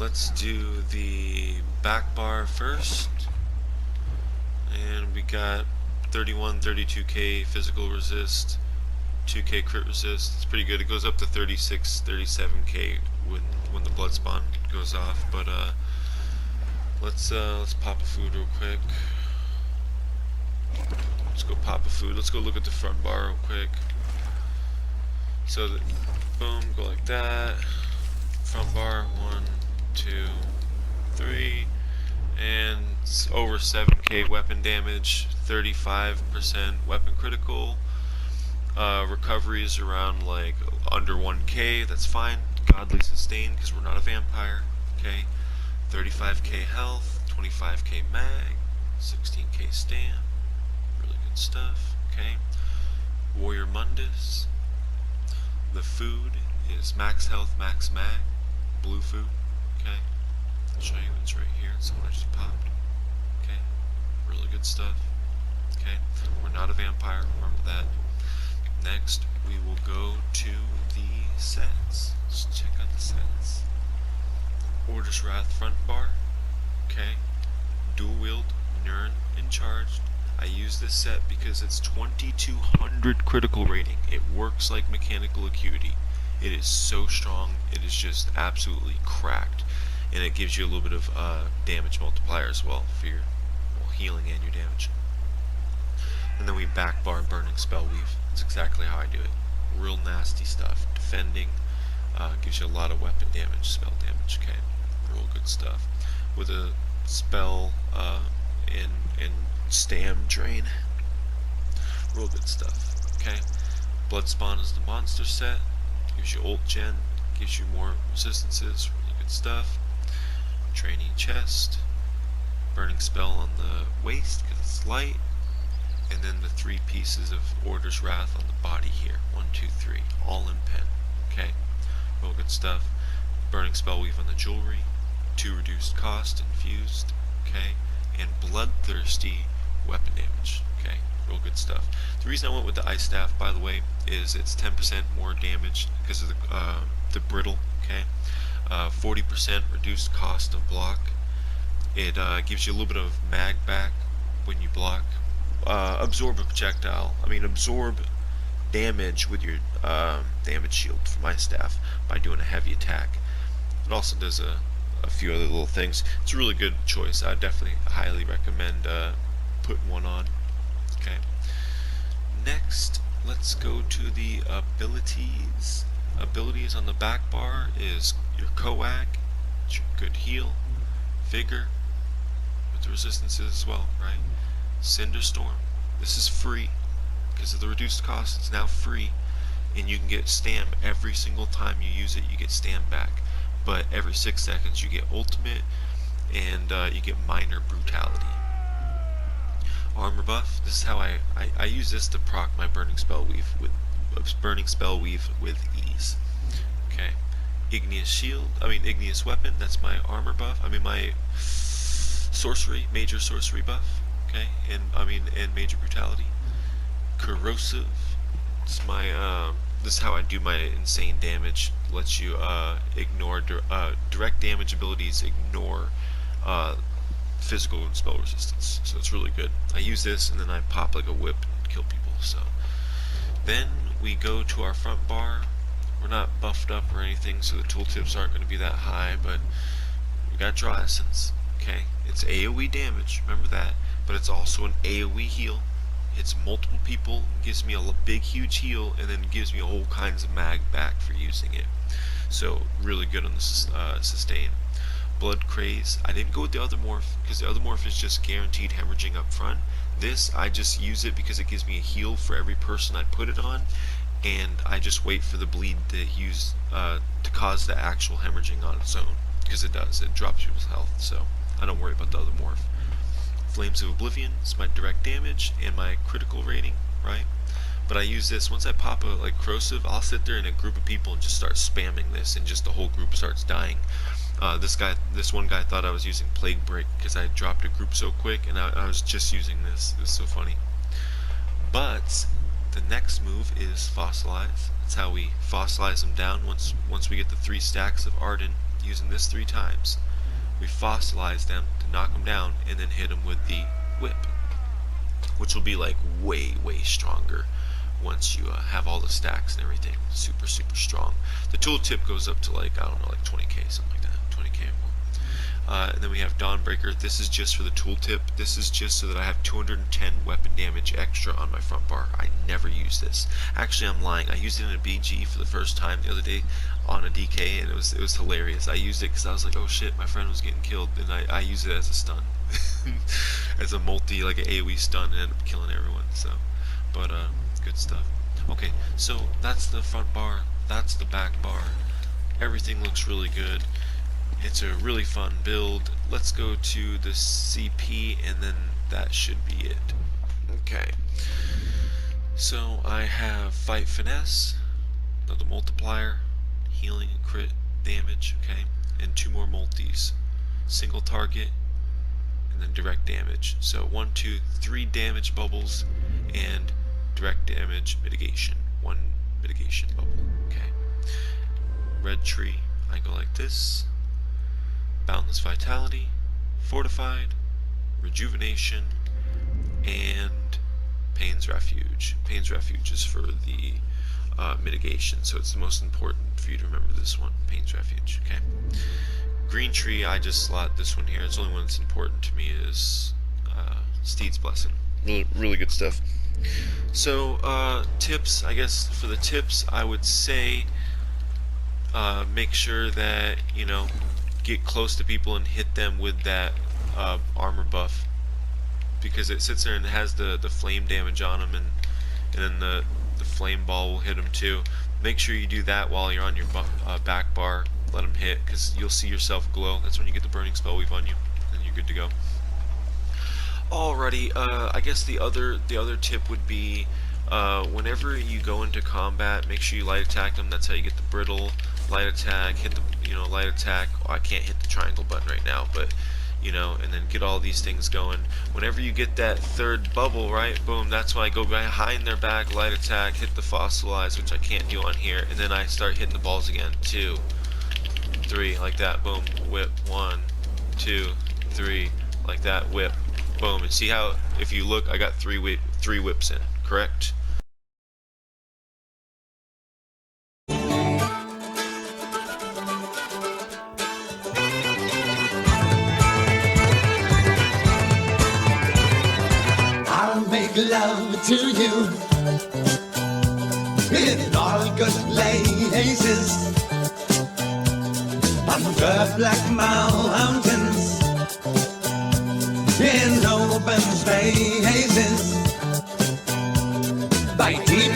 let's do the back bar first. And we got 31, 32k physical resist, 2k crit resist. It's pretty good. It goes up to 36, 37k when the blood spawn goes off. But let's pop a food real quick. Let's go pop a food. Let's go look at the front bar real quick. So boom, go like that. Front bar, 1, 2, 3, and it's over 7k weapon damage, 35% weapon critical. Recovery is around like under 1k. That's fine. Godly sustain because we're not a vampire. Okay. 35k health, 25k mag, 16k stam. Really good stuff. Okay. Warrior Mundus. The food is max health, max mag, blue food. Okay. I'll show you. It's right here. It's the one I just popped. Okay. Really good stuff. Okay. We're not a vampire. Remember that. Next, we will go to the sets. Let's check out the sets. Order's Wrath front bar. Okay. Dual wield, Nern, and charged. I use this set because it's 2200 critical rating. It works like mechanical acuity. It is so strong. It is just absolutely cracked. And it gives you a little bit of damage multiplier as well for your healing and your damage. And then we back bar Burning Spell Weave. That's exactly how I do it. Real nasty stuff. Defending, gives you a lot of weapon damage, spell damage. Okay, real good stuff. With a spell and stam drain. Real good stuff. Okay. Blood Spawn is the monster set. Gives you ult gen. Gives you more resistances. Really good stuff. Trainee chest. Burning spell on the waist because it's light. And then the 3 pieces of Order's Wrath on the body here. 1, 2, 3. All in pen. Okay. Real good stuff. Burning Spell Weave on the jewelry. 2 reduced cost infused. Okay. And Bloodthirsty weapon damage. Okay. Real good stuff. The reason I went with the Ice Staff, by the way, is it's 10% more damage because of the brittle. Okay. 40% reduced cost of block. It gives you a little bit of mag back when you block. Absorb a projectile. Absorb damage with your damage shield for my staff by doing a heavy attack. It also does a few other little things. It's a really good choice. I definitely highly recommend putting one on. Okay. Next, let's go to the abilities. Abilities on the back bar is your Coag, it's your good heal, vigor, with the resistances as well, right? Cinderstorm. This is free because of the reduced cost. It's now free, and you can get stam every single time you use it. You get stam back, but every 6 seconds you get ultimate, and you get minor brutality. Armor buff. This is how I use this to proc my burning spell weave with ease. Okay. Igneous weapon. That's my armor buff. my sorcery, major sorcery buff. Okay, and major brutality. Corrosive. It's my this is how I do my insane damage. Lets you ignore direct damage abilities. Ignore physical and spell resistance. So it's really good. I use this and then I pop like a whip and kill people. So then we go to our front bar. We're not buffed up or anything, so the tooltips aren't going to be that high, but we got Draw Essence. Okay, it's AoE damage. Remember that. But it's also an AoE heal. It's multiple people, gives me a big huge heal, and then gives me all kinds of mag back for using it. So really good on the sustain. Blood Craze. I didn't go with the other morph because the other morph is just guaranteed hemorrhaging up front. This, I just use it because it gives me a heal for every person I put it on, and I just wait for the bleed to cause the actual hemorrhaging on its own, because it does. It drops people's health, so I don't worry about the other morph. Flames of Oblivion is my direct damage and my critical rating, right? But I use this, once I pop a corrosive, I'll sit there in a group of people and just start spamming this, and just the whole group starts dying. This one guy thought I was using Plague Break because I dropped a group so quick, and I was just using this. It's so funny. But the next move is Fossilize. That's how we fossilize them down once we get the 3 stacks of Arden using this 3 times. We fossilize them to knock them down, and then hit them with the whip, which will be like way stronger once you have all the stacks and everything. Super strong. The tooltip goes up to like, I don't know, like 20k, something like that, 20k or more. And then we have Dawnbreaker. This is just for the tooltip. This is just so that I have 210 weapon damage extra on my front bar. I never use this. Actually, I'm lying. I used it in a BG for the first time the other day on a DK, and it was hilarious. I used it because I was like, oh shit, my friend was getting killed, and I used it as a stun, as a multi, like an AoE stun, and ended up killing everyone. So, but good stuff. Okay, so that's the front bar. That's the back bar. Everything looks really good. It's a really fun build. Let's go to the CP, and then that should be it. Okay. So I have Fight Finesse, another multiplier, healing and crit damage, okay, and 2 more multis. Single target, and then direct damage. So 1, 2, 3 damage bubbles, and direct damage mitigation. 1 mitigation bubble, okay. Red tree, I go like this. Boundless Vitality, Fortified, Rejuvenation, and Pain's Refuge. Pain's Refuge is for the mitigation, so it's the most important for you to remember this one, Pain's Refuge, okay? Green Tree, I just slot this one here. It's the only one that's important to me is Steed's Blessing. Really good stuff. So, tips, I guess for the tips, I would say make sure that, you know, get close to people and hit them with that armor buff, because it sits there and it has the flame damage on them, and then the flame ball will hit them too. Make sure you do that while you're on your back bar. Let them hit, because you'll see yourself glow. That's when you get the burning spell weave on you, and you're good to go. Alrighty, I guess the other tip would be whenever you go into combat, make sure you light attack them. That's how you get the brittle. Light attack, hit the, light attack. Oh, I can't hit the triangle button right now, but and then get all these things going. Whenever you get that 3rd bubble, right, boom, that's when I go behind their back, light attack, hit the fossilize, which I can't do on here, and then I start hitting the balls again. 2, 3, like that, boom, whip, 1, 2, 3, like that, whip, boom. And see how, if you look, I got 3 whips in, correct? Love to you in all good places, on the Black Mountains, in open spaces, by deep